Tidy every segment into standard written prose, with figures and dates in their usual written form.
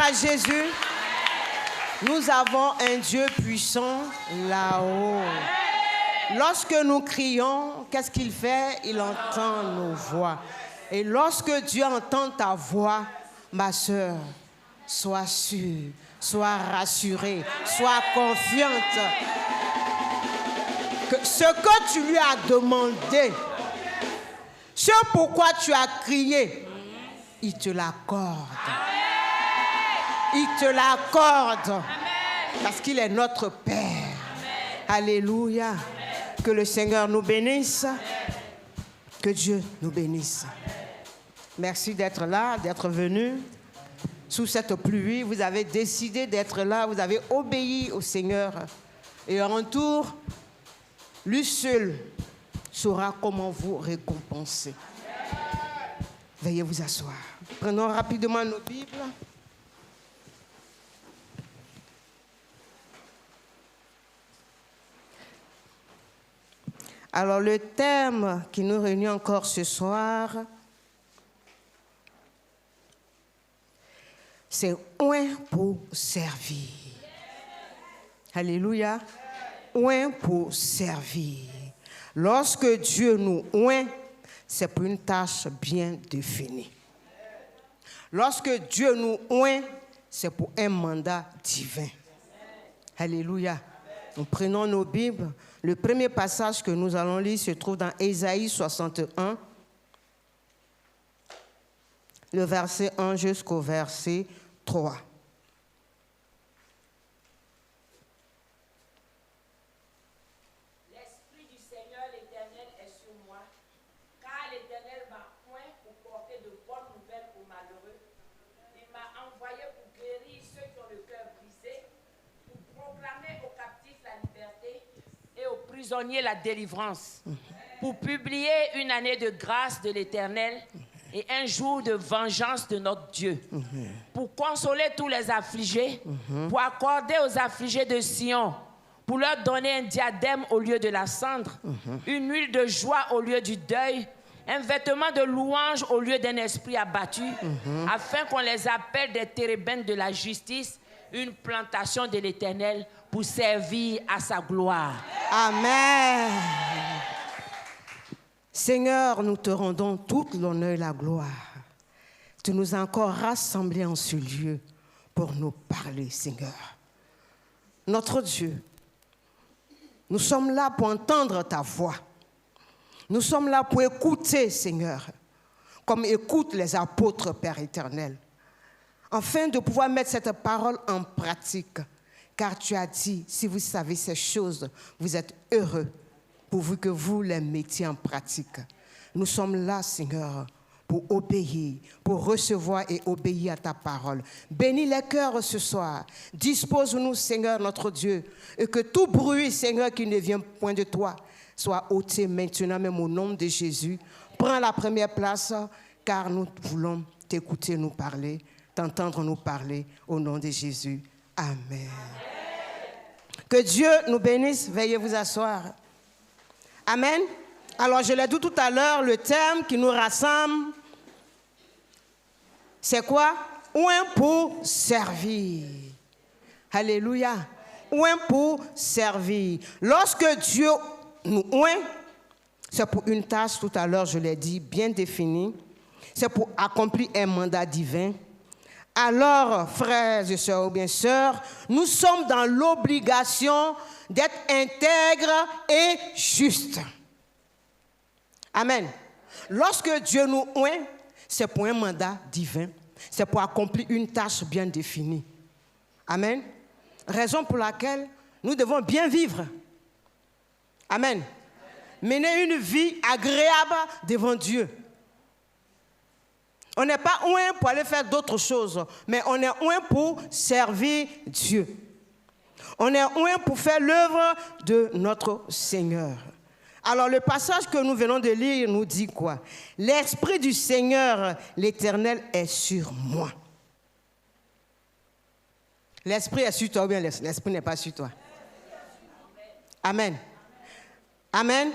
à Jésus. Nous avons un Dieu puissant là-haut. Lorsque nous crions, qu'est-ce qu'il fait? Il entend nos voix. Et lorsque Dieu entend ta voix, ma sœur, sois sûre, sois rassurée, sois confiante que ce que tu lui as demandé, ce pourquoi tu as crié, il te l'accorde. Il te l'accorde parce qu'il est notre Père. Alléluia. Que le Seigneur nous bénisse. Que Dieu nous bénisse. Merci d'être là, d'être venu. Sous cette pluie, vous avez décidé d'être là, vous avez obéi au Seigneur. Et en retour, lui seul saura comment vous récompenser. Veuillez vous asseoir. Prenons rapidement nos Bibles. Alors, le thème qui nous réunit encore ce soir, c'est « Oint pour servir ». Alléluia. « Oint pour servir ». Lorsque Dieu nous oint, c'est pour une tâche bien définie. Lorsque Dieu nous oint, c'est pour un mandat divin. Alléluia. Nous prenons nos Bibles. Le premier passage que nous allons lire se trouve dans Ésaïe 61, le verset 1 jusqu'au verset 3. L'Esprit du Seigneur l'Éternel est sur moi, car l'Éternel m'a oint pour porter de bonnes nouvelles aux malheureux. Il m'a envoyé pour guérir ceux qui ont le cœur brisé, pour proclamer aux captifs la liberté et aux prisonniers la délivrance, pour publier une année de grâce de l'Éternel et un jour de vengeance de notre Dieu, pour consoler tous les affligés, pour accorder aux affligés de Sion, pour leur donner un diadème au lieu de la cendre, une huile de joie au lieu du deuil, un vêtement de louange au lieu d'un esprit abattu, afin qu'on les appelle des térébintes de la justice, une plantation de l'Éternel pour servir à sa gloire. Amen. Seigneur, nous te rendons toute l'honneur et la gloire. Tu nous as encore rassemblés en ce lieu pour nous parler, Seigneur. Notre Dieu, nous sommes là pour entendre ta voix. Nous sommes là pour écouter, Seigneur, comme écoutent les apôtres, Père éternel, afin de pouvoir mettre cette parole en pratique. Car tu as dit, si vous savez ces choses, vous êtes heureux, pourvu que vous les mettiez en pratique. Nous sommes là, Seigneur, pour obéir, pour recevoir et obéir à ta parole. Bénis les cœurs ce soir. Dispose-nous, Seigneur, notre Dieu, et que tout bruit, Seigneur, qui ne vient point de toi, soit ôté maintenant, même au nom de Jésus. Prends la première place, car nous voulons t'écouter nous parler, t'entendre nous parler, au nom de Jésus. Amen. Que Dieu nous bénisse. Veuillez vous asseoir. Amen. Alors, je l'ai dit tout à l'heure, le thème qui nous rassemble, c'est quoi? Oint pour servir. Alléluia. Oint pour servir. Lorsque Dieu nous oint, c'est pour une tâche, tout à l'heure, je l'ai dit, bien définie. C'est pour accomplir un mandat divin. Alors, frères et sœurs ou bien sœurs, nous sommes dans l'obligation d'être intègres et justes. Amen. Lorsque Dieu nous oint, c'est pour un mandat divin. C'est pour accomplir une tâche bien définie. Amen. Raison pour laquelle nous devons bien vivre. Amen. Mener une vie agréable devant Dieu. On n'est pas oint pour aller faire d'autres choses, mais on est oint pour servir Dieu. On est oint pour faire l'œuvre de notre Seigneur. Alors, le passage que nous venons de lire nous dit quoi? L'Esprit du Seigneur, l'Éternel, est sur moi. L'Esprit est sur toi ou bien l'Esprit n'est pas sur toi? Amen. Amen.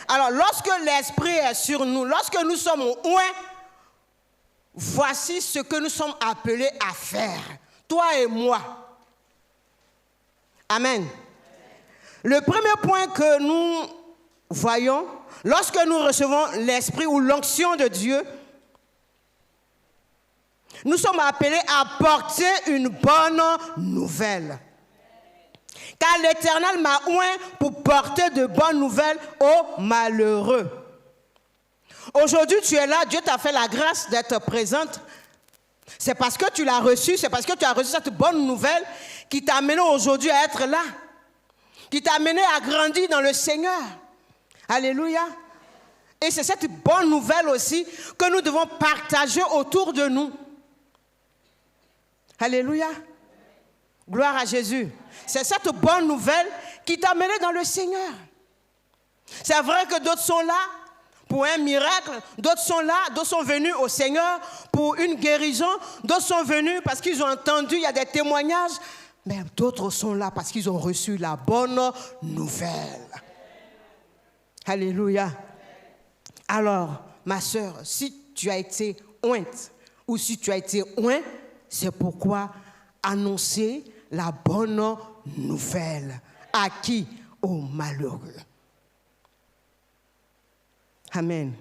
Alors, lorsque l'Esprit est sur nous, lorsque nous sommes oints, voici ce que nous sommes appelés à faire, toi et moi. Amen. Le premier point que nous voyons, lorsque nous recevons l'Esprit ou l'onction de Dieu, nous sommes appelés à porter une bonne nouvelle. Car l'Éternel m'a oint pour porter de bonnes nouvelles aux malheureux. Aujourd'hui, tu es là, Dieu t'a fait la grâce d'être présente. C'est parce que tu l'as reçu, c'est parce que tu as reçu cette bonne nouvelle qui t'a amené aujourd'hui à être là, qui t'a amené à grandir dans le Seigneur. Alléluia. Et c'est cette bonne nouvelle aussi que nous devons partager autour de nous. Alléluia. Gloire à Jésus. C'est cette bonne nouvelle qui t'a amené dans le Seigneur. C'est vrai que d'autres sont là pour un miracle, d'autres sont là, d'autres sont venus au Seigneur pour une guérison, d'autres sont venus parce qu'ils ont entendu, il y a des témoignages, mais d'autres sont là parce qu'ils ont reçu la bonne nouvelle. Alléluia. Alors, ma sœur, si tu as été ointe ou si tu as été oint, c'est pourquoi annoncer la bonne nouvelle. À qui? Aux malheureux. Amen.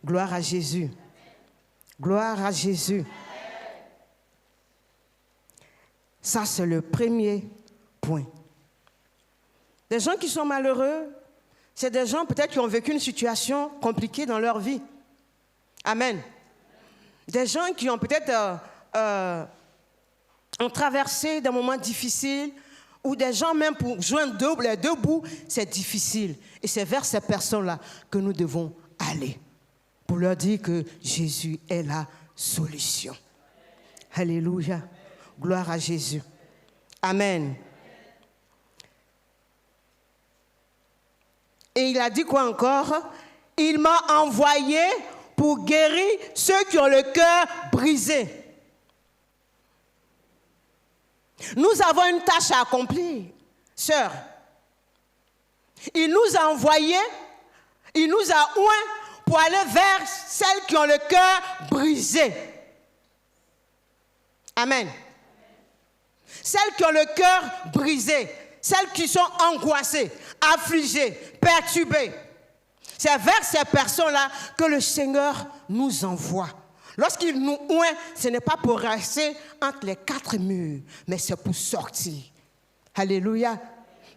Gloire à Jésus. Gloire à Jésus. Ça, c'est le premier point. Des gens qui sont malheureux, c'est des gens peut-être qui ont vécu une situation compliquée dans leur vie. Amen. Des gens qui ont peut-être ont traversé des moments difficiles, ou des gens même pour joindre les deux bouts, c'est difficile. Et c'est vers ces personnes-là que nous devons aller pour leur dire que Jésus est la solution. Alléluia. Gloire à Jésus. Amen. Et il a dit quoi encore? Il m'a envoyé pour guérir ceux qui ont le cœur brisé. Nous avons une tâche à accomplir, sœur. Il nous a envoyés, il nous a oints pour aller vers celles qui ont le cœur brisé. Amen. Celles qui ont le cœur brisé, celles qui sont angoissées, affligées, perturbées. C'est vers ces personnes-là que le Seigneur nous envoie. Lorsqu'il nous oint, ce n'est pas pour rester entre les quatre murs, mais c'est pour sortir. Alléluia.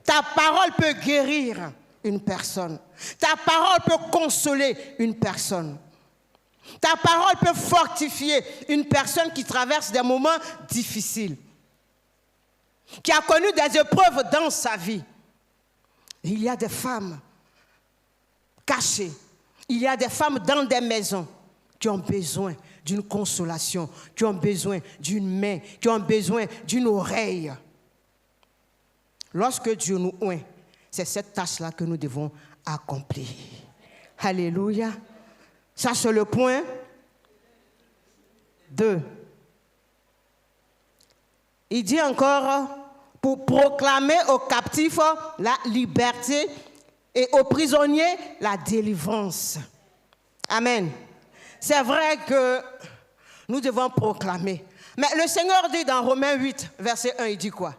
Ta parole peut guérir une personne. Ta parole peut consoler une personne. Ta parole peut fortifier une personne qui traverse des moments difficiles, qui a connu des épreuves dans sa vie. Et il y a des femmes cachées, il y a des femmes dans des maisons qui ont besoin d'une consolation, qui ont besoin d'une main, qui ont besoin d'une oreille. Lorsque Dieu nous oint, c'est cette tâche-là que nous devons accomplir. Alléluia. Ça, c'est le point 2. Il dit encore, pour proclamer aux captifs la liberté et aux prisonniers la délivrance. Amen. C'est vrai que nous devons proclamer. Mais le Seigneur dit dans Romains 8, verset 1, il dit quoi?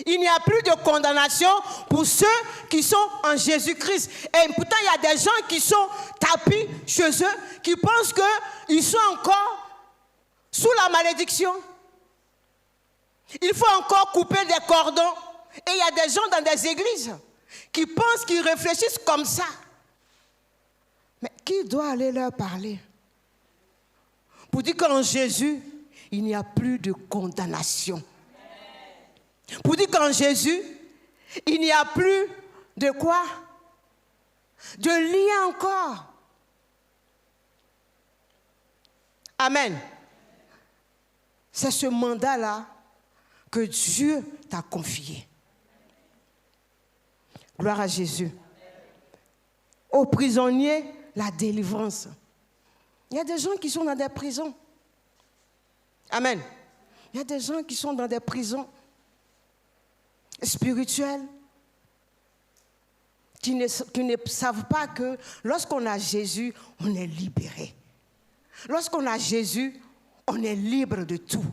Il n'y a plus de condamnation pour ceux qui sont en Jésus-Christ. Et pourtant, il y a des gens qui sont tapis chez eux, qui pensent qu'ils sont encore sous la malédiction. Il faut encore couper des cordons. Et il y a des gens dans des églises qui pensent qu'ils réfléchissent comme ça. Mais qui doit aller leur parler? Pour dire qu'en Jésus, il n'y a plus de condamnation. Pour dire qu'en Jésus, il n'y a plus de quoi? De lien encore. Amen. C'est ce mandat-là que Dieu t'a confié. Gloire à Jésus. Aux prisonniers, la délivrance. Il y a des gens qui sont dans des prisons. Amen. Il y a des gens qui sont dans des prisons spirituelles, qui ne savent pas que lorsqu'on a Jésus, on est libéré. Lorsqu'on a Jésus, on est libre de tout.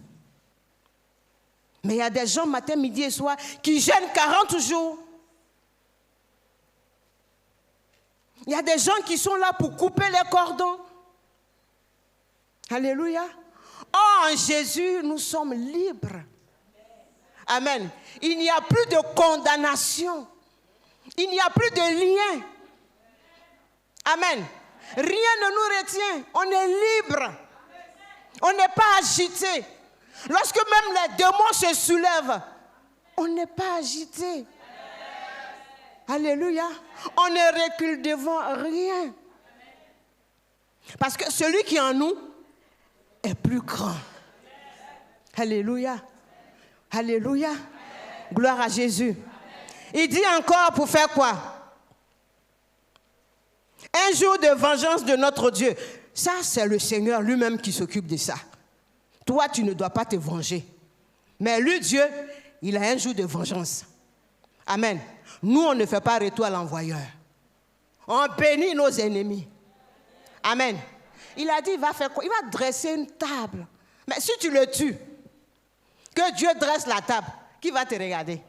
Mais il y a des gens matin, midi et soir qui jeûnent 40 jours. Il y a des gens qui sont là pour couper les cordons. Alléluia. Oh, en Jésus, nous sommes libres. Amen. Il n'y a plus de condamnation. Il n'y a plus de lien. Amen. Rien ne nous retient. On est libre. On n'est pas agité. Lorsque même les démons se soulèvent, on n'est pas agité. Alléluia. On ne recule devant rien. Parce que celui qui est en nous est plus grand. Alléluia. Alléluia. Gloire à Jésus. Il dit encore pour faire quoi? Un jour de vengeance de notre Dieu. Ça, c'est le Seigneur lui-même qui s'occupe de ça. Toi, tu ne dois pas te venger. Mais lui, Dieu, il a un jour de vengeance. Amen. Nous, on ne fait pas retour à l'envoyeur. On bénit nos ennemis. Amen. Il a dit, il va faire quoi? Il va dresser une table. Mais si tu le tues, que Dieu dresse la table, qui va te regarder?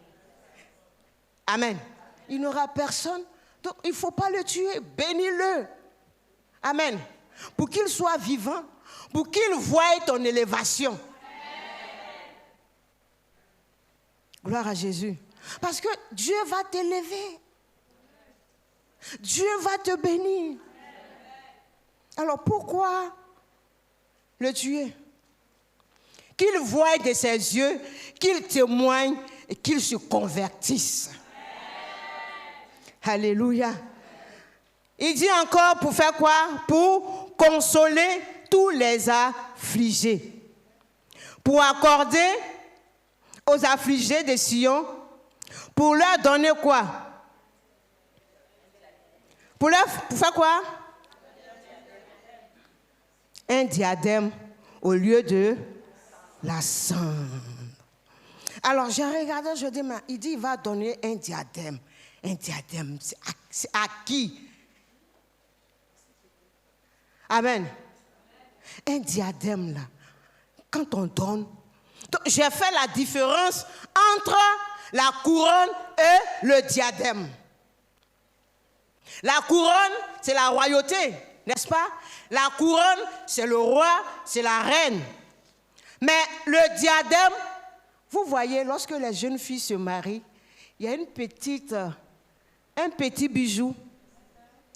Amen. Il n'aura personne. Donc, il ne faut pas le tuer. Bénis-le. Amen. Pour qu'il soit vivant, pour qu'il voie ton élévation. Gloire à Jésus. Parce que Dieu va t'élever. Dieu va te bénir. Alors pourquoi le tuer? Qu'il voie de ses yeux, qu'il témoigne et qu'il se convertisse. Alléluia. Il dit encore pour faire quoi? Pour consoler tous les affligés. Pour accorder aux affligés de Sion, pour leur donner quoi? Pour faire quoi? Un diadème au lieu de la cendre. Alors j'ai regardé, je dis, mais il dit il va donner un diadème. Un diadème, c'est à qui? Amen. Un diadème là, quand on donne, donc j'ai fait la différence entre la couronne et le diadème. La couronne, c'est la royauté, n'est-ce pas? La couronne, c'est le roi, c'est la reine. Mais le diadème, vous voyez, lorsque les jeunes filles se marient, il y a un petit bijou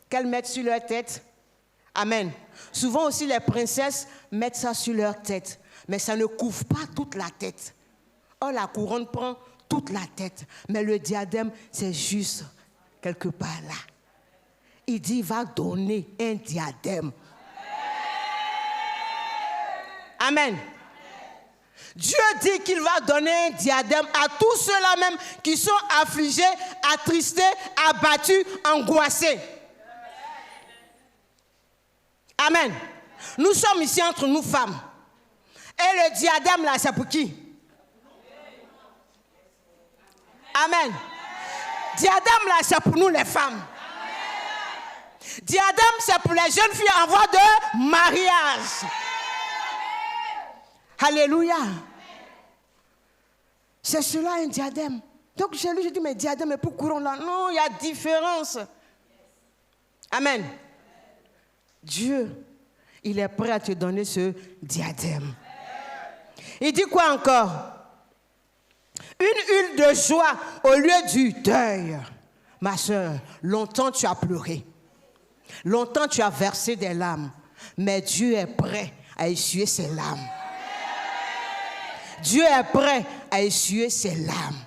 qu'elles mettent sur leur tête. Amen. Souvent aussi, les princesses mettent ça sur leur tête. Mais ça ne couvre pas toute la tête. Or, la couronne prend toute la tête. Mais le diadème, c'est juste quelque part là. Il dit, il va donner un diadème. Amen. Dieu dit qu'il va donner un diadème à tous ceux-là même qui sont affligés, attristés, abattus, angoissés. Amen. Nous sommes ici entre nous femmes. Et le diadème là, c'est pour qui? Amen. Diadème là, c'est pour nous les femmes. Diadème, c'est pour les jeunes filles en voie de mariage. Alléluia. C'est cela un diadème. Donc chez lui, je dis, mais diadème et pour couronne là. Non, il y a différence. Amen. Dieu, il est prêt à te donner ce diadème. Il dit quoi encore? Une huile de joie au lieu du deuil. Ma soeur, longtemps tu as pleuré. Longtemps tu as versé des larmes. Mais Dieu est prêt à essuyer ses larmes. Dieu est prêt à essuyer ses larmes.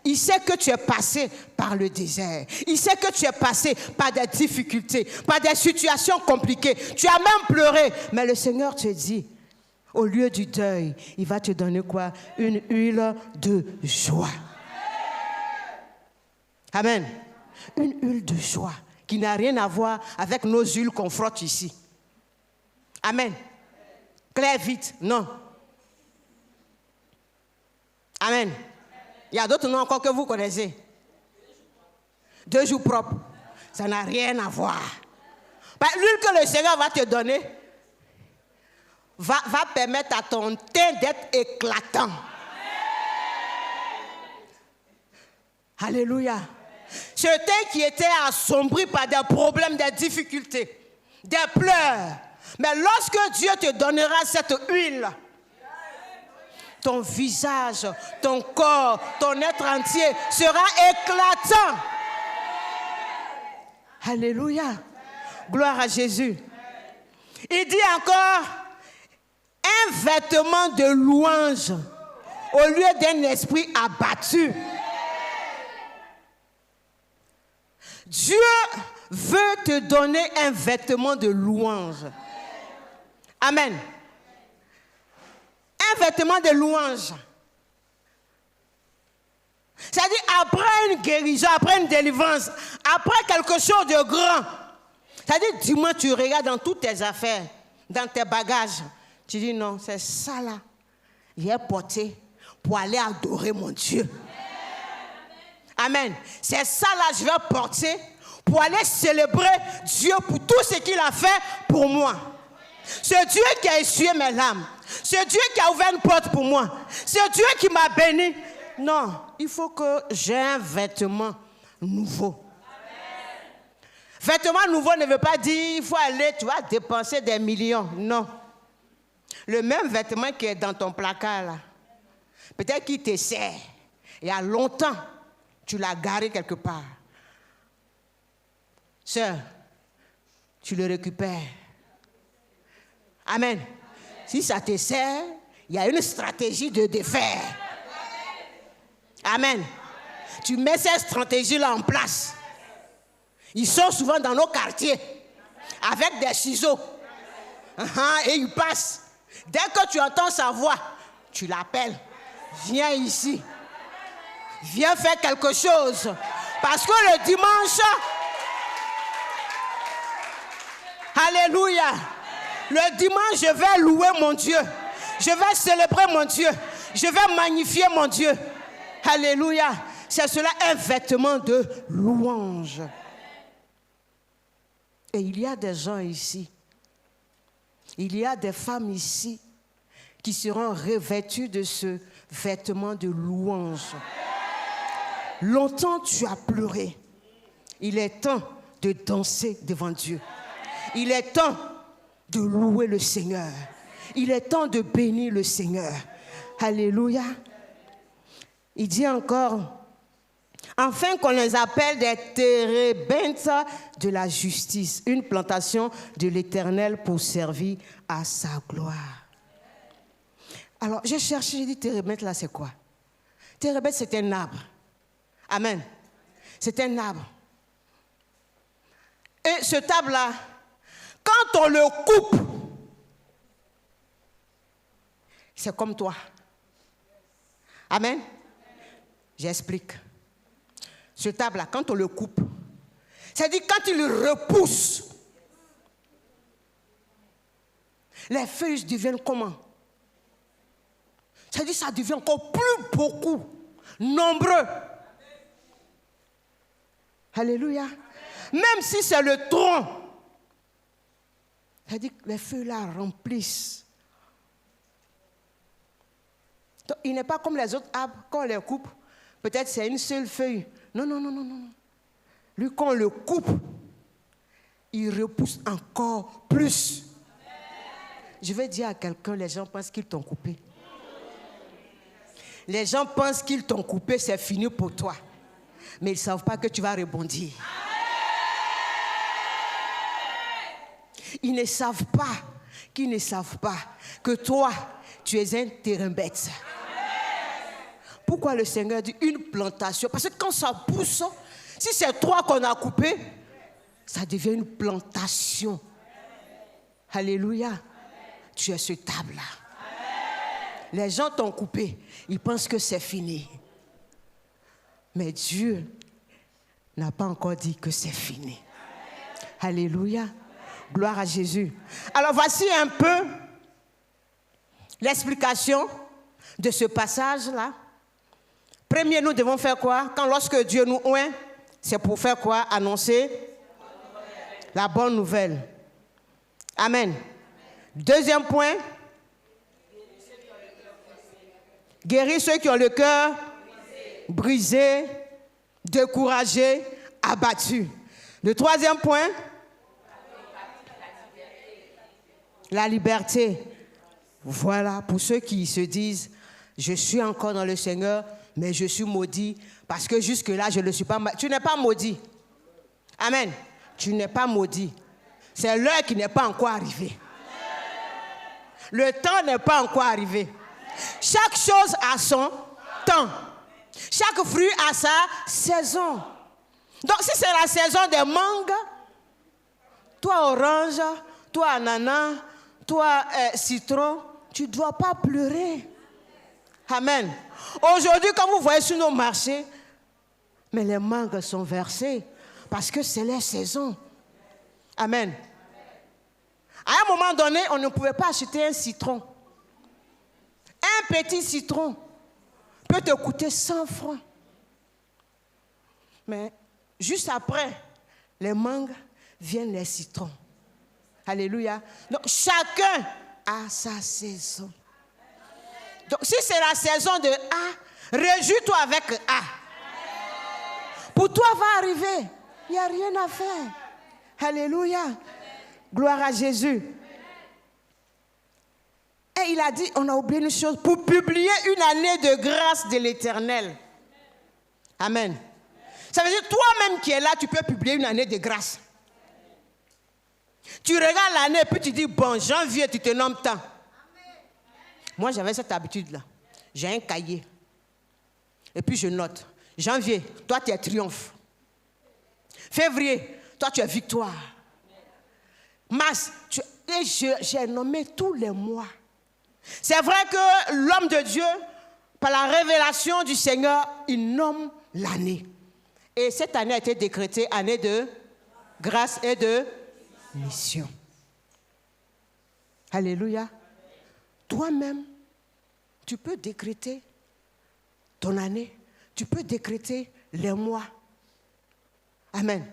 Il sait que tu es passé par le désert. Il sait que tu es passé par des difficultés, par des situations compliquées. Tu as même pleuré. Mais le Seigneur te dit, au lieu du deuil, il va te donner quoi? Une huile de joie. Amen. Une huile de joie qui n'a rien à voir avec nos huiles qu'on frotte ici. Amen. Claire vite, non. Amen. Il y a d'autres noms encore que vous connaissez. 2 jours propres. Ça n'a rien à voir. L'huile que le Seigneur va te donner, va permettre à ton teint d'être éclatant. Alléluia. Ce teint qui était assombri par des problèmes, des difficultés, des pleurs. Mais lorsque Dieu te donnera cette huile, ton visage, ton corps, ton être entier sera éclatant. Alléluia. Gloire à Jésus. Il dit encore, un vêtement de louange au lieu d'un esprit abattu. Dieu veut te donner un vêtement de louange. Amen. Un vêtement de louange. C'est-à-dire après une guérison, après une délivrance, après quelque chose de grand. C'est-à-dire, dis-moi, tu regardes dans toutes tes affaires, dans tes bagages. Tu dis non, c'est ça là. J'ai porté pour aller adorer mon Dieu. Amen. C'est ça là, je vais porter pour aller célébrer Dieu pour tout ce qu'il a fait pour moi. C'est Dieu qui a essuyé mes larmes. C'est Dieu qui a ouvert une porte pour moi. C'est Dieu qui m'a béni. Non, il faut que j'ai un vêtement nouveau. Amen. Vêtement nouveau ne veut pas dire il faut aller, tu vas dépenser des millions. Non. Le même vêtement qui est dans ton placard là, peut-être qu'il te sert. Il y a longtemps, tu l'as garé quelque part. Sœur, tu le récupères. Amen. Si ça te sert, il y a une stratégie de défaire. Amen. Tu mets ces stratégies-là en place. Ils sont souvent dans nos quartiers avec des ciseaux. Et ils passent. Dès que tu entends sa voix, tu l'appelles. Viens ici. Viens faire quelque chose. Parce que le dimanche, alléluia, le dimanche, je vais louer mon Dieu. Je vais célébrer mon Dieu. Je vais magnifier mon Dieu. Alléluia. C'est cela un vêtement de louange. Et il y a des gens ici. Il y a des femmes ici qui seront revêtues de ce vêtement de louange. Longtemps tu as pleuré. Il est temps de danser devant Dieu. Il est temps de louer le Seigneur. Il est temps de bénir le Seigneur. Alléluia. Il dit encore, afin qu'on les appelle des térébintes de la justice, une plantation de l'Éternel pour servir à sa gloire. Alors, j'ai cherché, j'ai dit, térébinthe là, c'est quoi? Térébinthe, c'est un arbre. Amen. C'est un arbre. Et ce arbre-là, quand on le coupe, c'est comme toi. Amen. J'explique. Ce arbre-là, quand on le coupe, c'est-à-dire quand il repousse, les feuilles deviennent comment? C'est-à-dire ça devient encore plus beaucoup, nombreux. Alléluia. Même si c'est le tronc, c'est-à-dire que les feuilles-là remplissent. Donc, il n'est pas comme les autres arbres, quand on les coupe, peut-être c'est une seule feuille. Non. Lui, quand on le coupe, il repousse encore plus. Je vais dire à quelqu'un, les gens pensent qu'ils t'ont coupé. Les gens pensent qu'ils t'ont coupé, c'est fini pour toi. Mais ils ne savent pas que tu vas rebondir. Ils ne savent pas que toi, tu es un terrain bête. Pourquoi le Seigneur dit une plantation? Parce que quand ça pousse, si c'est toi qu'on a coupé, ça devient une plantation. Alléluia. Tu es ce table-là. Les gens t'ont coupé, ils pensent que c'est fini. Mais Dieu n'a pas encore dit que c'est fini. Alléluia. Gloire à Jésus. Alors voici un peu l'explication de ce passage-là. Premier, nous devons faire quoi? Lorsque Dieu nous oint, c'est pour faire quoi? Annoncer la bonne nouvelle. Amen. Deuxième point, Guéris ceux qui ont le cœur brisé, découragé, abattu. Le troisième point, la liberté. Voilà, pour ceux qui se disent, je suis encore dans le Seigneur, mais je suis maudit, parce que jusque-là, je ne suis pas... Tu n'es pas maudit. Amen. Tu n'es pas maudit. C'est l'heure qui n'est pas encore arrivée. Le temps n'est pas encore arrivé. Chaque chose a son temps. Chaque fruit a sa saison. Donc, si c'est la saison des mangues, toi orange, toi ananas, toi citron, tu ne dois pas pleurer. Amen. Aujourd'hui, quand vous voyez sur nos marchés, mais les mangues sont versées parce que c'est leur saison. Amen. À un moment donné, on ne pouvait pas acheter un citron. Un petit citron peut te coûter 100 francs. Mais juste après, les mangues viennent les citrons. Alléluia. Donc, chacun a sa saison. Donc, si c'est la saison de A, réjouis-toi avec A. Pour toi, va arriver. Il n'y a rien à faire. Alléluia. Gloire à Jésus. Et il a dit, on a oublié une chose, pour publier une année de grâce de l'Éternel. Amen. Ça veut dire, toi-même qui es là, tu peux publier une année de grâce. Tu regardes l'année, puis tu dis, bon, janvier, tu te nommes tant. Moi, j'avais cette habitude-là. J'ai un cahier. Et puis, je note. Janvier, toi, tu es triomphe. Février, toi, tu es victoire. Mars, et j'ai nommé tous les mois. C'est vrai que l'homme de Dieu, par la révélation du Seigneur, il nomme l'année. Et cette année a été décrétée année de grâce et de mission. Alléluia. Toi-même, tu peux décréter ton année. Tu peux décréter les mois. Amen.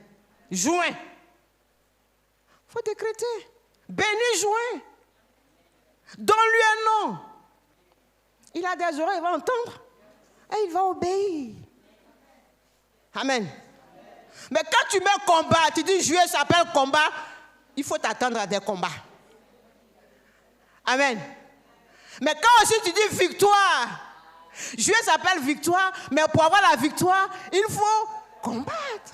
Juin. Il faut décréter. Bénis juin. Donne-lui un nom. Il a des oreilles, il va entendre. Et il va obéir. Amen. Mais quand tu mets combat, tu dis juillet s'appelle combat, il faut t'attendre à des combats. Amen. Mais quand aussi tu dis victoire, juillet s'appelle victoire, mais pour avoir la victoire, il faut combattre.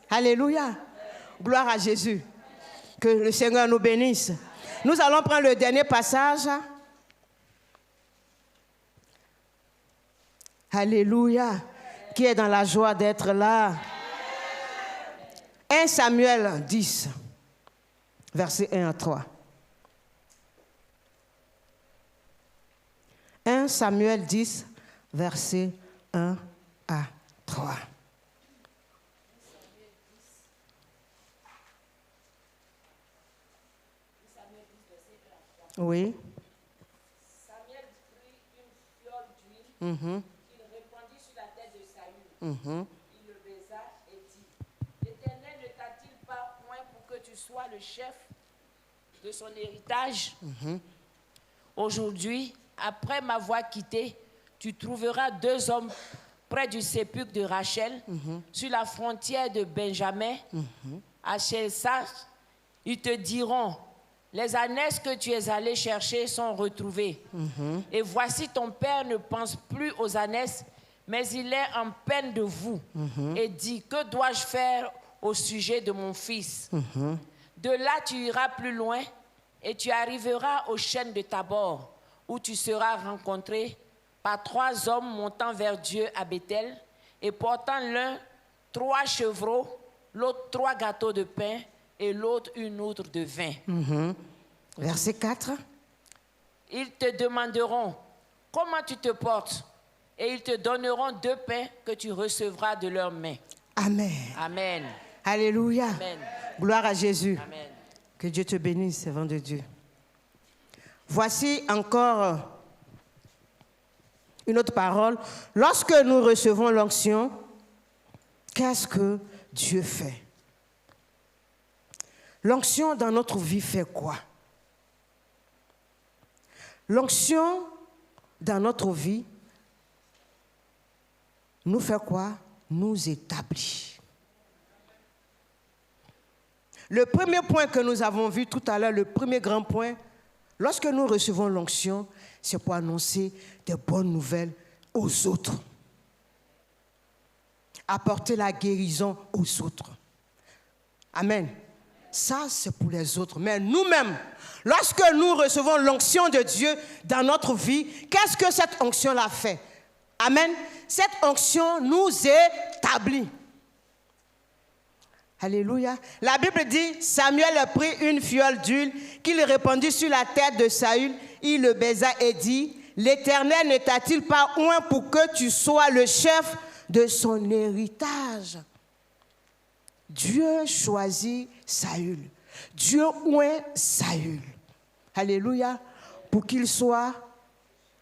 Alléluia. Gloire à Jésus. Que le Seigneur nous bénisse. Nous allons prendre le dernier passage. Alléluia. Qui est dans la joie d'être là. 1 Samuel 10, versets 1 à 3. 1 Samuel 10, versets 1 à 3. Oui. Samuel prit une fiole d'huile qu'il répandit sur la tête de Saül. Il le baisa et dit, l'Éternel ne t'a-t-il pas point pour que tu sois le chef de son héritage? Aujourd'hui, après m'avoir quitté, tu trouveras 2 hommes près du sépulcre de Rachel, sur la frontière de Benjamin, à Chelsach. Ils te diront, les ânesses que tu es allé chercher sont retrouvées. Et voici ton père ne pense plus aux ânesses, mais il est en peine de vous. Et dit, que dois-je faire au sujet de mon fils? De là, tu iras plus loin et tu arriveras aux chênes de Tabor, où tu seras rencontré par 3 hommes montant vers Dieu à Bethel et portant l'un 3 chevreaux, l'autre 3 gâteaux de pain et l'autre une outre de vin. Verset 4. Ils te demanderont comment tu te portes et ils te donneront 2 pains que tu recevras de leurs mains. Amen. Amen. Alléluia. Amen. Gloire à Jésus. Amen. Que Dieu te bénisse, servant de Dieu. Voici encore une autre parole. Lorsque nous recevons l'onction, qu'est-ce que Dieu fait? L'onction dans notre vie fait quoi? L'onction dans notre vie nous fait quoi? Nous établit. Le premier point que nous avons vu tout à l'heure, le premier grand point, lorsque nous recevons l'onction, c'est pour annoncer des bonnes nouvelles aux autres. Apporter la guérison aux autres. Amen. Ça, c'est pour les autres. Mais nous-mêmes, lorsque nous recevons l'onction de Dieu dans notre vie, qu'est-ce que cette onction-là fait? Amen. Cette onction nous établit. Alléluia. La Bible dit, Samuel a pris une fiole d'huile qu'il répandit sur la tête de Saül. Il le baisa et dit, l'Éternel ne t'a-t-il pas oint pour que tu sois le chef de son héritage? Dieu choisit Saül. Dieu oint Saül. Alléluia. Pour qu'il soit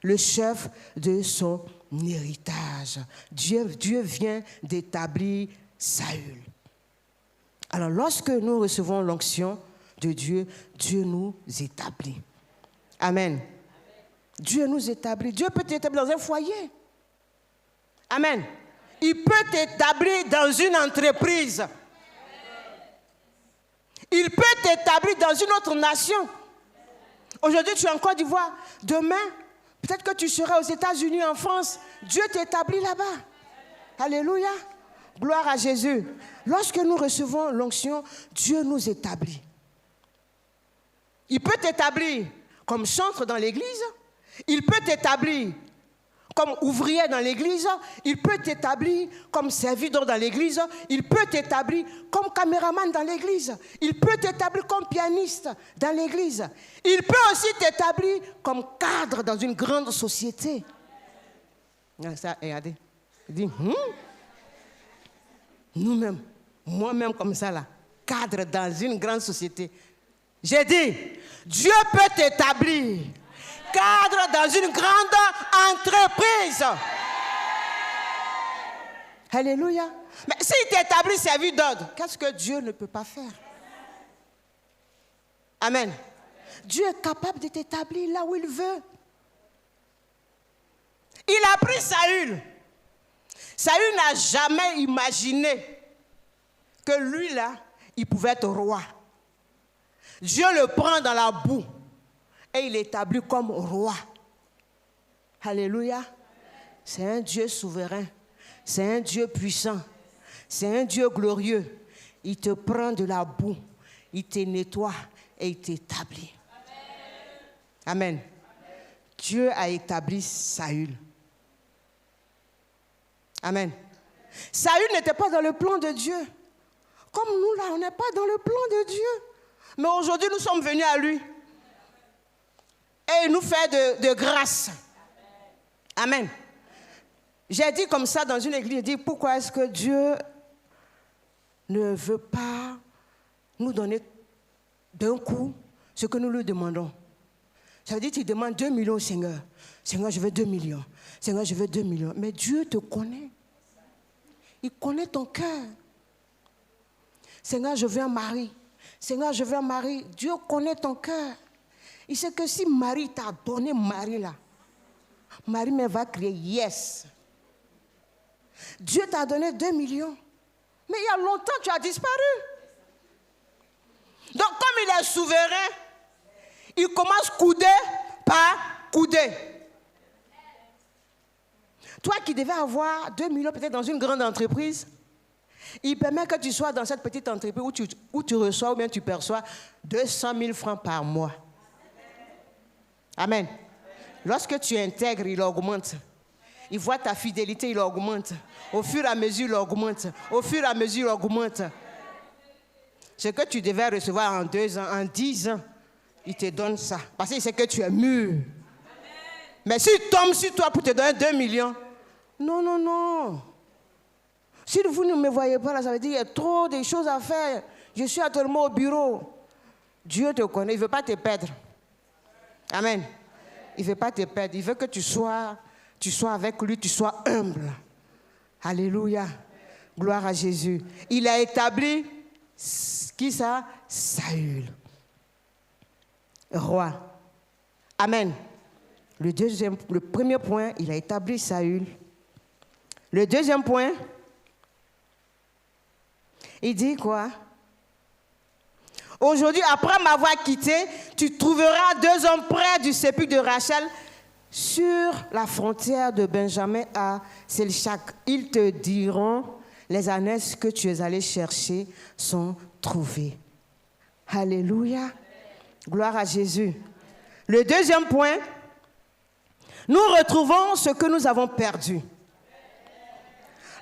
le chef de son héritage. Dieu vient d'établir Saül. Alors, lorsque nous recevons l'onction de Dieu, Dieu nous établit. Amen. Dieu nous établit. Dieu peut t'établir dans un foyer. Amen. Il peut t'établir dans une entreprise. Il peut t'établir dans une autre nation. Aujourd'hui, tu es en Côte d'Ivoire. Demain, peut-être que tu seras aux États-Unis, en France. Dieu t'établit là-bas. Alléluia. Gloire à Jésus. Lorsque nous recevons l'onction, Dieu nous établit. Il peut t'établir comme chantre dans l'église. Il peut t'établir comme ouvrier dans l'église. Il peut t'établir comme serviteur dans l'église. Il peut t'établir comme caméraman dans l'église. Il peut t'établir comme pianiste dans l'église. Il peut aussi t'établir comme cadre dans une grande société. Ça, regardez. Il dit, nous-mêmes, moi-même comme ça là, cadre dans une grande société. J'ai dit, Dieu peut t'établir cadre dans une grande entreprise. Alléluia. Mais s'il t'établit servi d'ordre, qu'est-ce que Dieu ne peut pas faire? Amen. Dieu est capable de t'établir là où il veut. Il a pris Saül. Saül n'a jamais imaginé que lui là, il pouvait être roi. Dieu le prend dans la boue et il l'établit comme roi. Alléluia. C'est un Dieu souverain. C'est un Dieu puissant. C'est un Dieu glorieux. Il te prend de la boue, il te nettoie et il t'établit. Amen. Amen. Dieu a établi Saül. Amen. Saül n'était pas dans le plan de Dieu. Comme nous là, on n'est pas dans le plan de Dieu. Mais aujourd'hui, nous sommes venus à lui. Et il nous fait de grâce. Amen. J'ai dit comme ça dans une église, j'ai dit, pourquoi est-ce que Dieu ne veut pas nous donner d'un coup ce que nous lui demandons? Ça veut dire qu'il demande 2 millions au Seigneur. Seigneur, je veux 2 millions. Seigneur, je veux 2 millions. Mais Dieu te connaît. Il connaît ton cœur. Seigneur, je veux un mari. Seigneur, je veux un mari. Dieu connaît ton cœur. Il sait que si Marie t'a donné Marie là, Marie va crier yes. Dieu t'a donné 2 millions. Mais il y a longtemps, tu as disparu. Donc, comme il est souverain, il commence coudé par coudé. Toi qui devais avoir 2 millions peut-être dans une grande entreprise, il permet que tu sois dans cette petite entreprise où tu reçois ou bien tu perçois 200 000 francs par mois. Amen. Lorsque tu intègres, il augmente. Il voit ta fidélité, il augmente. Au fur et à mesure, il augmente. Au fur et à mesure, il augmente. Ce que tu devais recevoir en 2 ans, en 10 ans, il te donne ça. Parce qu'il sait que tu es mûr. Amen. Mais s'il tombe sur toi pour te donner 2 millions, non, non, non. Si vous ne me voyez pas là, ça veut dire qu'il y a trop de choses à faire. Je suis actuellement au bureau. Dieu te connaît, il ne veut pas te perdre. Amen. Il ne veut pas te perdre. Il veut que tu sois avec lui, tu sois humble. Alléluia. Gloire à Jésus. Il a établi, qui ça? Saül. Roi. Amen. Le premier point, il a établi Saül. Le deuxième point, il dit quoi? Aujourd'hui, après m'avoir quitté, tu trouveras 2 hommes près du sépulcre de Rachel sur la frontière de Benjamin à Selchak. Ils te diront, les ânesses que tu es allé chercher sont trouvées. Alléluia. Gloire à Jésus. Le deuxième point, nous retrouvons ce que nous avons perdu.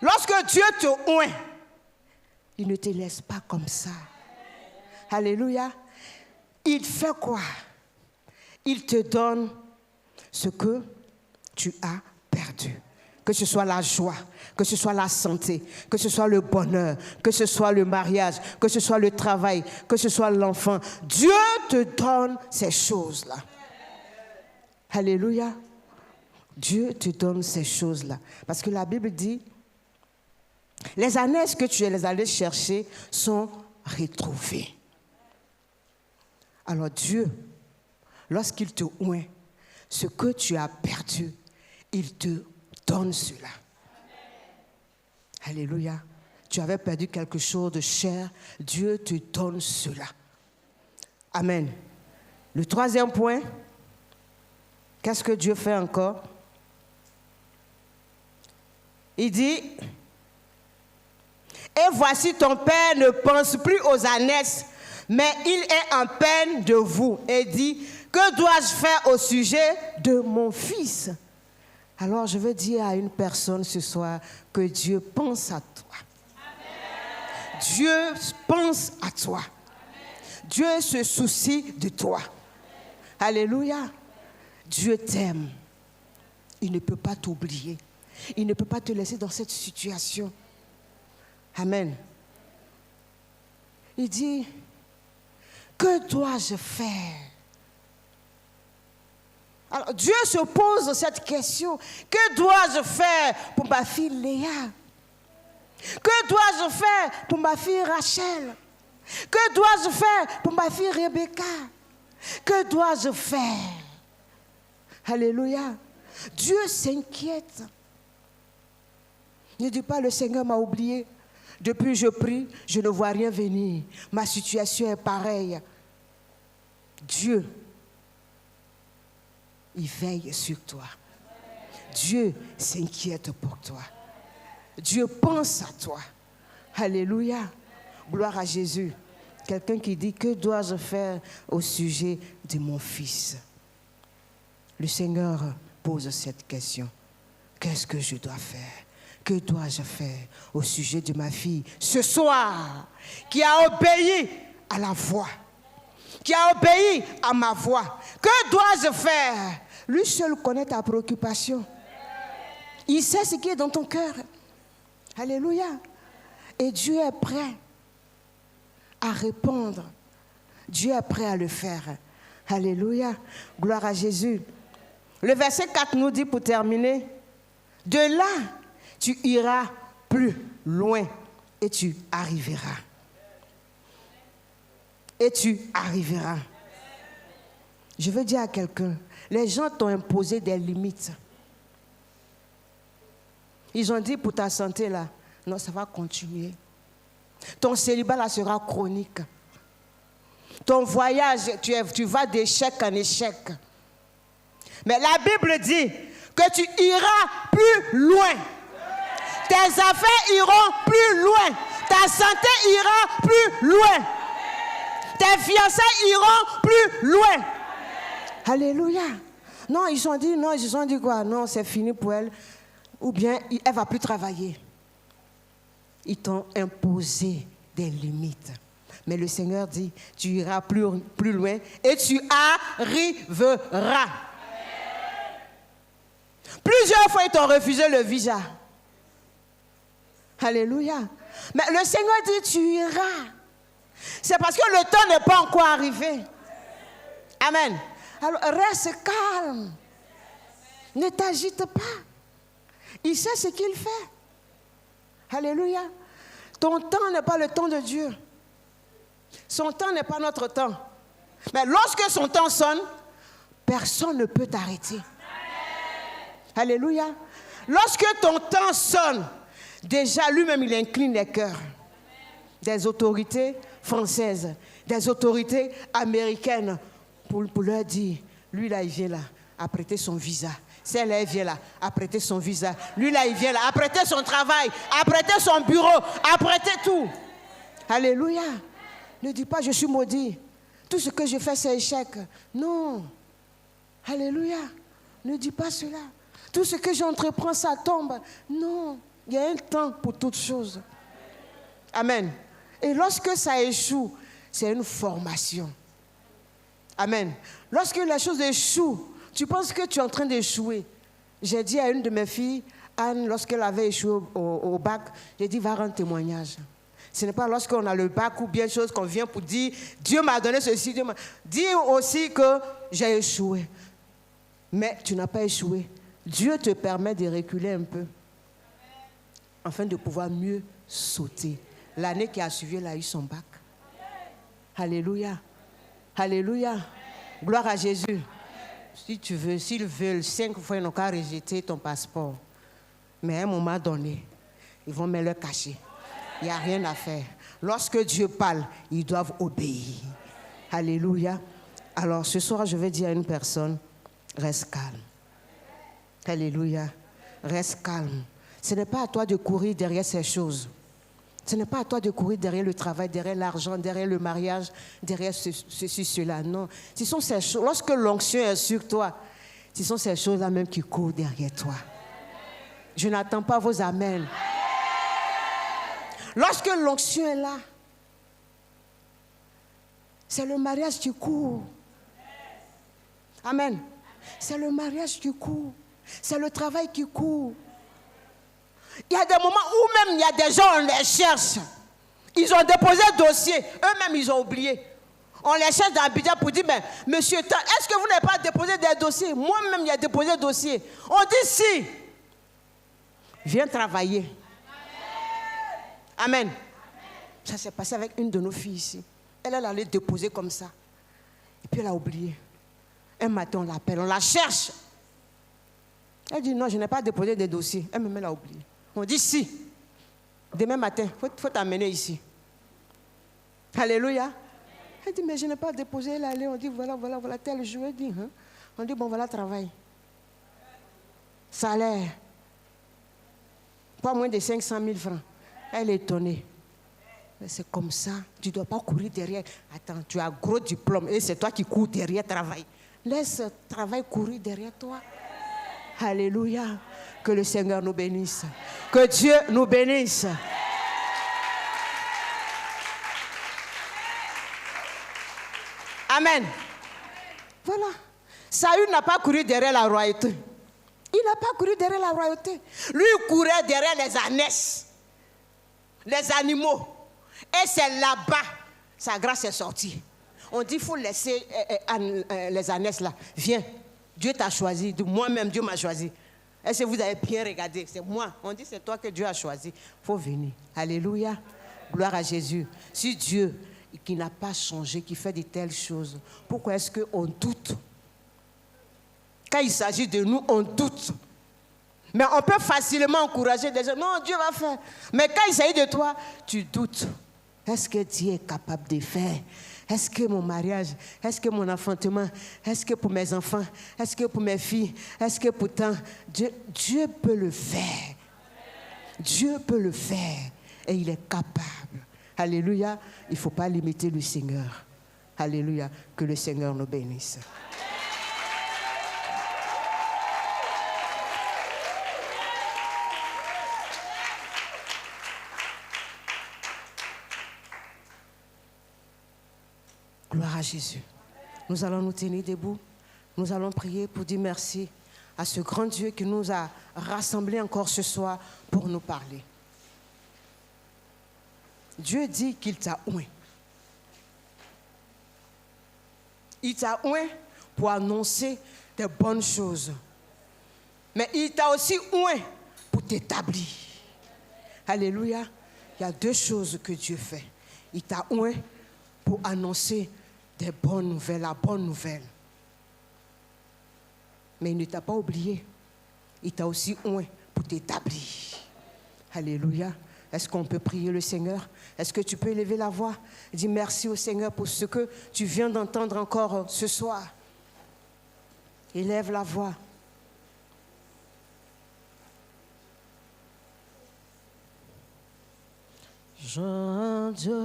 Lorsque Dieu te oint, il ne te laisse pas comme ça. Alléluia. Il fait quoi? Il te donne ce que tu as perdu. Que ce soit la joie, que ce soit la santé, que ce soit le bonheur, que ce soit le mariage, que ce soit le travail, que ce soit l'enfant. Dieu te donne ces choses-là. Alléluia. Dieu te donne ces choses-là. Parce que la Bible dit, les ânesses que tu es allé chercher sont retrouvées. Alors Dieu, lorsqu'il te oint, ce que tu as perdu, il te donne cela. Alléluia. Tu avais perdu quelque chose de cher, Dieu te donne cela. Amen. Le troisième point, qu'est-ce que Dieu fait encore? Il dit, et voici ton père ne pense plus aux ânesses, mais il est en peine de vous. Et dit, que dois-je faire au sujet de mon fils? Alors je veux dire à une personne ce soir que Dieu pense à toi. Amen. Dieu pense à toi. Amen. Dieu se soucie de toi. Amen. Alléluia. Dieu t'aime. Il ne peut pas t'oublier. Il ne peut pas te laisser dans cette situation. Amen. Il dit, que dois-je faire? Alors Dieu se pose cette question. Que dois-je faire pour ma fille Léa? Que dois-je faire pour ma fille Rachel? Que dois-je faire pour ma fille Rebecca? Que dois-je faire? Alléluia. Dieu s'inquiète. Ne dis pas, le Seigneur m'a oublié. Depuis je prie, je ne vois rien venir. Ma situation est pareille. Dieu, il veille sur toi. Dieu s'inquiète pour toi. Dieu pense à toi. Alléluia. Gloire à Jésus. Quelqu'un qui dit, que dois-je faire au sujet de mon fils? Le Seigneur pose cette question. Qu'est-ce que je dois faire? Que dois-je faire au sujet de ma fille ce soir, qui a obéi à la voix, qui a obéi à ma voix? Que dois-je faire? Lui seul connaît ta préoccupation. Il sait ce qui est dans ton cœur. Alléluia. Et Dieu est prêt à répondre. Dieu est prêt à le faire. Alléluia. Gloire à Jésus. Le verset 4 nous dit, pour terminer, de là, tu iras plus loin et tu arriveras. Et tu arriveras. Je veux dire à quelqu'un, les gens t'ont imposé des limites. Ils ont dit, pour ta santé là, non, ça va continuer. Ton célibat là sera chronique. Ton voyage, tu vas d'échec en échec. Mais la Bible dit que tu iras plus loin. Tes affaires iront plus loin. Ta santé ira plus loin. Tes fiançailles iront plus loin. Alléluia. Non, ils ont dit quoi? Non, c'est fini pour elle. Ou bien, elle ne va plus travailler. Ils t'ont imposé des limites. Mais le Seigneur dit, tu iras plus loin et tu arriveras. Plusieurs fois, ils t'ont refusé le visa. Alléluia. Mais le Seigneur dit, tu iras. C'est parce que le temps n'est pas encore arrivé. Amen. Alors, reste calme. Ne t'agite pas. Il sait ce qu'il fait. Alléluia. Ton temps n'est pas le temps de Dieu. Son temps n'est pas notre temps. Mais lorsque son temps sonne, personne ne peut t'arrêter. Alléluia. Lorsque ton temps sonne, déjà lui-même il incline les cœurs des autorités françaises, des autorités américaines pour leur dire, lui là il vient là, à prêter son visa. Celle-là elle vient là, à prêter son visa. Lui là il vient là, à prêter son travail, à prêter son bureau, à prêter tout. Alléluia. Ne dis pas je suis maudit. Tout ce que je fais c'est échec. Non. Alléluia. Ne dis pas cela. Tout ce que j'entreprends ça tombe. Non. Il y a un temps pour toutes choses. Amen. Et lorsque ça échoue, c'est une formation. Amen. Lorsque les choses échouent, tu penses que tu es en train d'échouer. J'ai dit à une de mes filles, Anne, lorsqu'elle avait échoué au bac, j'ai dit, va rendre témoignage. Ce n'est pas lorsqu'on a le bac ou bien chose qu'on vient pour dire, Dieu m'a donné ceci, Dieu m'a... Dis aussi que j'ai échoué. Mais tu n'as pas échoué. Dieu te permet de reculer un peu, afin de pouvoir mieux sauter. L'année qui a suivi, elle a eu son bac. Alléluia. Alléluia. Gloire à Jésus. Si tu veux, s'ils veulent, 5 fois, ils n'ont qu'à rejeter ton passeport. Mais à un moment donné, ils vont me le cacher. Il n'y a rien à faire. Lorsque Dieu parle, ils doivent obéir. Alléluia. Alors, ce soir, je vais dire à une personne, reste calme. Alléluia. Reste calme. Ce n'est pas à toi de courir derrière ces choses. Ce n'est pas à toi de courir derrière le travail, derrière l'argent, derrière le mariage, derrière ceci, cela. Non. Ce sont ces choses. Lorsque l'onction est sur toi, ce sont ces choses-là même qui courent derrière toi. Je n'attends pas vos amens. Lorsque l'onction est là, c'est le mariage qui court. Amen. C'est le mariage qui court. C'est le travail qui court. Il y a des moments où même il y a des gens, on les cherche. Ils ont déposé le dossier. Eux-mêmes, ils ont oublié. On les cherche dans Abidjan pour dire, mais monsieur, est-ce que vous n'avez pas déposé des dossiers? Moi-même, il y a déposé le dossier. On dit si. Viens travailler. Amen. Amen. Ça s'est passé avec une de nos filles ici. Elle allait déposer comme ça. Et puis elle a oublié. Un matin, on l'appelle, on la cherche. Elle dit non, je n'ai pas déposé des dossiers. Elle-même, elle a oublié. On dit si. Demain matin, il faut t'amener ici. Alléluia. Elle dit mais je n'ai pas déposé. Elle allait, on dit voilà, tel jour. Elle dit, hein? On dit bon, voilà, travail. Salaire. Pas moins de 500 000 francs. Elle est étonnée. Mais c'est comme ça. Tu ne dois pas courir derrière. Attends, tu as un gros diplôme et c'est toi qui cours derrière travail. Laisse travail courir derrière toi. Alléluia. Que le Seigneur nous bénisse. Que Dieu nous bénisse. Amen. Voilà. Saül n'a pas couru derrière la royauté. Il n'a pas couru derrière la royauté. Lui, il courait derrière les ânesses, les animaux. Et c'est là-bas, sa grâce est sortie. On dit, il faut laisser les ânesses là. Viens, Dieu t'a choisi. Moi-même, Dieu m'a choisi. Est-ce que vous avez bien regardé? C'est moi. On dit, c'est toi que Dieu a choisi. Il faut venir. Alléluia. Gloire à Jésus. Si Dieu, qui n'a pas changé, qui fait de telles choses, pourquoi est-ce qu'on doute? Quand il s'agit de nous, on doute. Mais on peut facilement encourager des gens. Non, Dieu va faire. Mais quand il s'agit de toi, tu doutes. Est-ce que Dieu est capable de faire? Est-ce que mon mariage, est-ce que mon enfantement, est-ce que pour mes enfants, est-ce que pour mes filles, est-ce que pour tant, Dieu peut le faire. Dieu peut le faire. Et il est capable. Alléluia. Il ne faut pas limiter le Seigneur. Alléluia. Que le Seigneur nous bénisse. Gloire à Jésus. Nous allons nous tenir debout. Nous allons prier pour dire merci à ce grand Dieu qui nous a rassemblés encore ce soir pour nous parler. Dieu dit qu'il t'a oint. Il t'a oint pour annoncer des bonnes choses. Mais il t'a aussi oint pour t'établir. Alléluia. Il y a 2 choses que Dieu fait. Il t'a oint pour annoncer des bonnes nouvelles, la bonne nouvelle. Mais il ne t'a pas oublié. il t'a aussi oint pour t'établir. Alléluia. Est-ce qu'on peut prier le Seigneur? Est-ce que tu peux élever la voix? Dis merci au Seigneur pour ce que tu viens d'entendre encore ce soir. Élève la voix. Jean Dieu,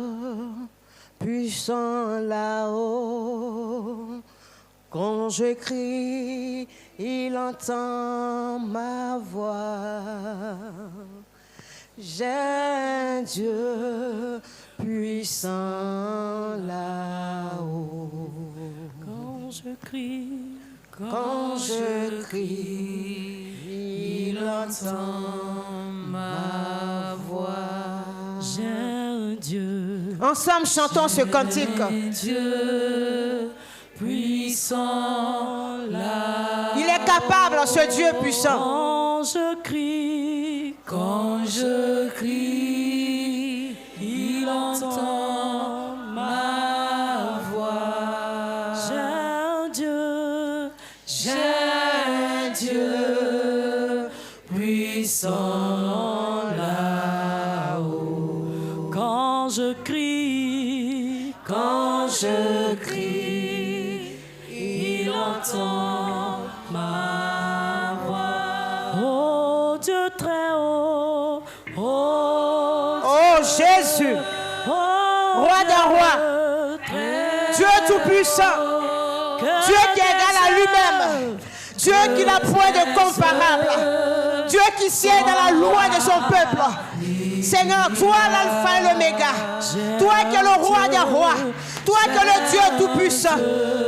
puissant là-haut, quand je crie, il entend ma voix. J'ai un Dieu puissant là-haut. Quand je crie, il entend ma voix. J'ai un Dieu. Ensemble, chantons ce cantique. Dieu puissant là. Il est capable, ce Dieu puissant. Quand je crie, il entend ma voix. J'ai un Dieu puissant là-haut. Quand je crie, il entend ma voix. Oh Dieu très haut, oh Jésus, roi des rois, Dieu tout-puissant, Dieu qui est égal à lui-même, Dieu qui n'a point de comparable, Dieu qui sied dans la loi de son peuple. Seigneur, toi l'alpha et l'oméga, toi qui es le roi des rois, toi qui es le Dieu tout-puissant,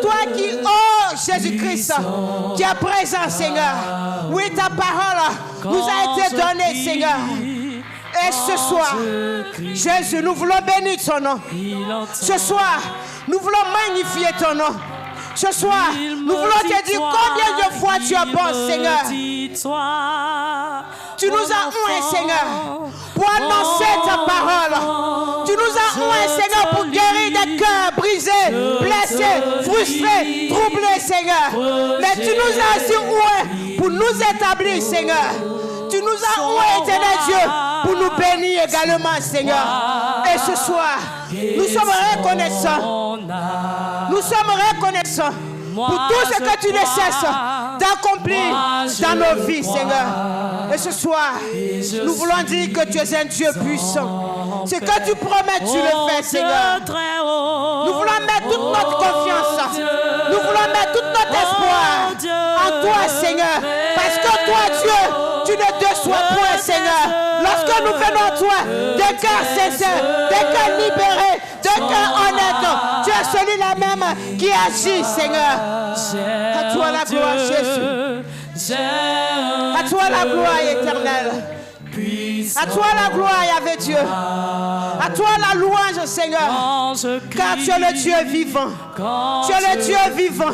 toi qui, oh Jésus-Christ, qui est présent, Seigneur. Oui, ta parole nous a été donnée, Seigneur. Et ce soir, Jésus, nous voulons bénir ton nom. Ce soir, nous voulons magnifier ton nom. Ce soir, nous voulons te dire combien de fois tu es bon, Seigneur. Tu nous as oints, Seigneur, pour annoncer ta parole. Tu nous as oints, Seigneur, pour guérir des cœurs brisés, blessés, frustrés, troublés, Seigneur. Mais tu nous as aussi oints pour nous établir, Seigneur. Tu nous as oints, éternel Dieu, pour nous bénir également, Seigneur. Et ce soir, nous sommes reconnaissants. Nous sommes reconnaissants pour tout ce que tu ne cesses d'accomplir dans nos vies, Seigneur. Et ce soir, nous voulons dire que tu es un Dieu puissant. Ce que tu promets, tu le fais, Seigneur. Nous voulons mettre toute notre confiance, nous voulons mettre tout notre espoir en toi, Seigneur. Parce que toi, Dieu, tu ne déçois point, Seigneur. Lorsque nous venons à toi, des cœurs sincères, des cœurs libérés, des cœurs honnêtes, tu es celui-là même qui agit, Seigneur. À toi la gloire, Jésus. À toi la gloire éternelle. À toi la gloire, Yahvé Dieu. À toi la louange, Seigneur. Car tu es le Dieu vivant. Tu es le Dieu vivant.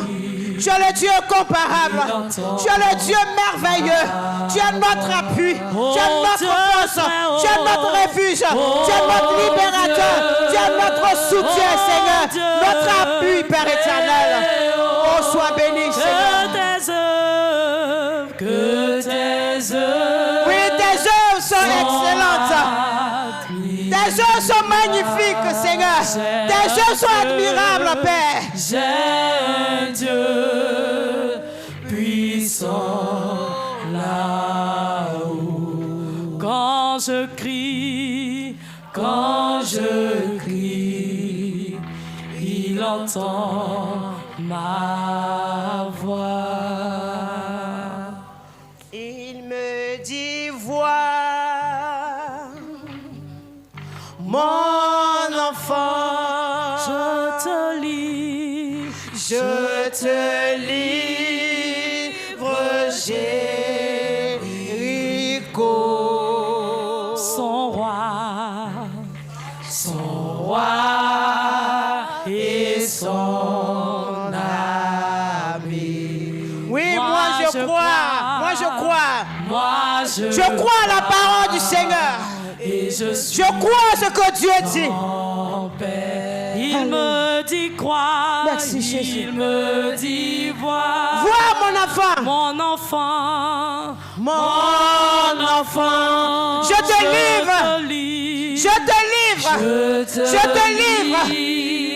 Tu es le Dieu comparable. Tu es le Dieu merveilleux. Tu es notre appui. Tu es notre force. Tu es notre refuge. Tu es notre libérateur. Tu es notre soutien, Seigneur. Notre appui, Père éternel. Oh, sois béni, Seigneur. Que tes œuvres. Oui, tes œuvres sont excellentes. Tes œuvres sont magnifiques, Seigneur. Tes œuvres sont admirables, Père. J'ai un Dieu puissant là-haut. Quand je crie, il entend ma voix. Il me dit, vois, mon enfant, Je te livre Jéricho. son roi Et son ami. Oui, moi je crois à la parole du Seigneur. Et Je crois à ce que Dieu dit. mon Père. Il me dit crois. Merci, Jésus. Il me dit, vois Vois mon enfant. mon enfant, Mon enfant. Je te livre. livre, Je te livre. Je te livre.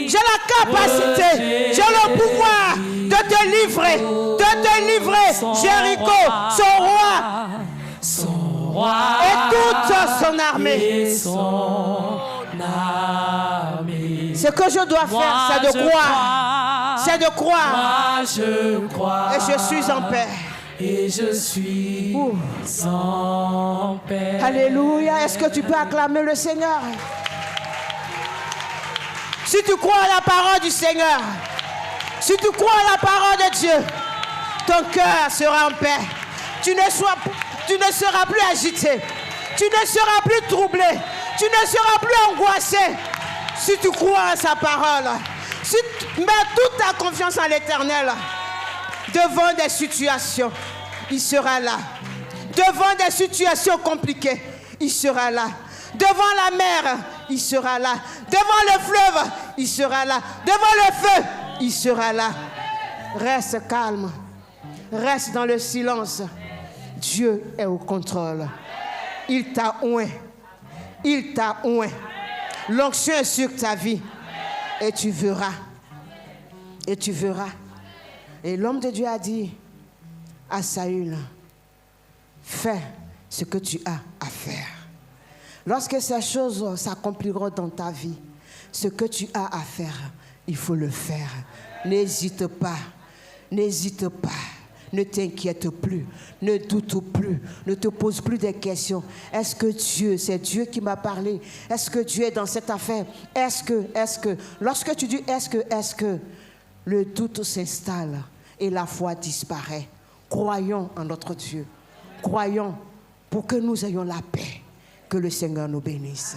J'ai la capacité, j'ai le pouvoir de te livrer, Jéricho, son roi et toute son armée. et son armée. Ce que je dois faire, c'est de croire. C'est de croire. Moi, je crois. Et je suis en paix. Et je suis en paix. Alléluia. Est-ce que tu peux acclamer le Seigneur? Si tu crois à la parole du Seigneur, si tu crois à la parole de Dieu, ton cœur sera en paix. Tu ne seras plus agité. Tu ne seras plus troublé. Tu ne seras plus angoissé. Si tu crois à sa parole, si tu mets toute ta confiance en l'Éternel, devant des situations, il sera là. Devant des situations compliquées, il sera là. Devant la mer, il sera là. Devant le fleuve, il sera là. Devant le feu, il sera là. Reste calme. Reste dans le silence. Dieu est au contrôle. Il t'a oint. Il t'a oint. L'onction est sur ta vie. Et tu verras. Et tu verras. Et l'homme de Dieu a dit à Saül, fais ce que tu as à faire. Lorsque ces choses s'accompliront dans ta vie, ce que tu as à faire, il faut le faire. N'hésite pas. N'hésite pas. Ne t'inquiète plus. Ne doute plus. Ne te pose plus des questions. Est-ce que Dieu, c'est Dieu qui m'a parlé? Est-ce que Dieu est dans cette affaire? Est-ce que, lorsque tu dis est-ce que, le doute s'installe et la foi disparaît. Croyons en notre Dieu. Croyons pour que nous ayons la paix. Que le Seigneur nous bénisse.